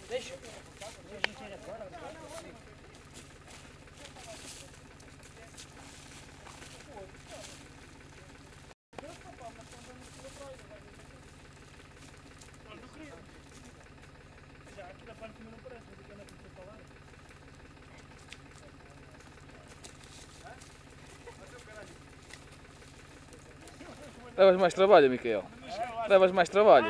Deixa encher agora. Já aqui da parte não parece, mas aqui anda com o falar. Levas mais trabalho, Micael. Levas mais trabalho.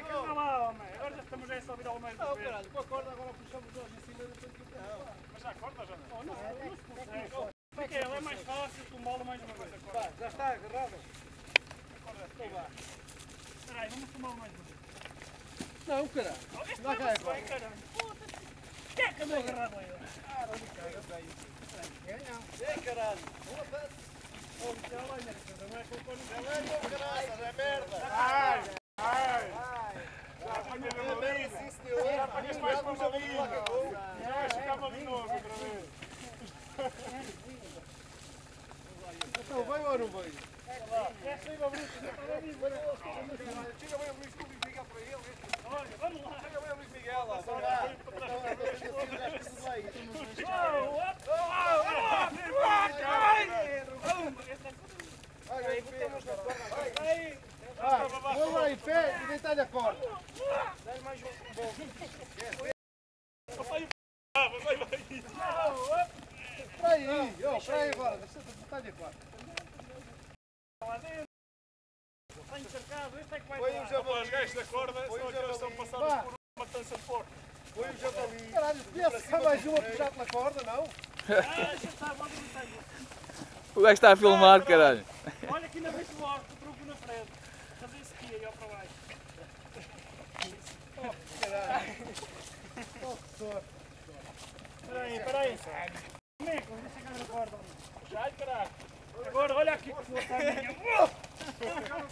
Calma lá, homem. Agora já estamos a só virar o mais do peso. Caralho, com a corda agora puxamos hoje em cima depois que não. Mas já corta, já não? Não se consegue. Micael, é mais fácil, tu mola mais uma vez. Já está agarrado? Espera aí, vamos tomar mais uma vez. Não, caralho. Este leva-se bem, caralho. Quem é que andou agarrado aí? Ei, caralho. Oh, Micael, olha, não é com o cone. Não é com graças, é merda. Já apanhas a É merda, sim senhor. Já apanhas mais para uma vez. Já ficava de novo outra vez. Então, veio ou não veio? Essa aí vai abrir, não está a vir. Tira bem o Luís Miguel para ele. Olha, vamos lá. Tira bem o Luís Miguel lá. Vamos lá. Vamos lá em pé e deitar-lhe a corda. Dá-lhe mais um bom. Para aí agora. Deitar-lhe a corda. Lá dentro. Está encharcado, este é que vai Põe o javali. Os gajos da corda são aqueles que estão passados por uma matança de porco. Põe o javali. Caralho, pensa que há mais um a puxar pela corda, não? Já está, pode gritar. O gajo está a filmar, caralho. Olha aqui na frente do orco, o truco na frente. Fazer isso aqui, aí ó para baixo. Caralho. Oh, que sorte. Espera aí. Como é que eu vou chegar na corda? Já, caralho. Agora, olha aqui que força a minha. Já não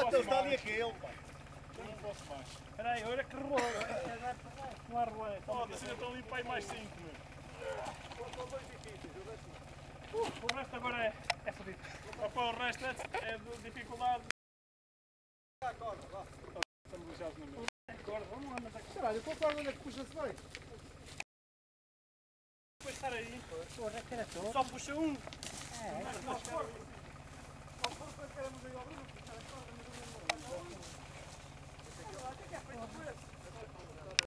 posso está ali mais. aquele, pá. Já não posso mais. Espera aí, olha que rolou. Não há rolê. Foda-se, ainda estão ali para aí mais 5. O resto agora é fodido. O resto é de dificuldade. Estamos lixados no meio. Vamos lá, mas aqui. Caralho, com a corda onde é que puxa-se bem? Depois estar aí. Só puxa um. É.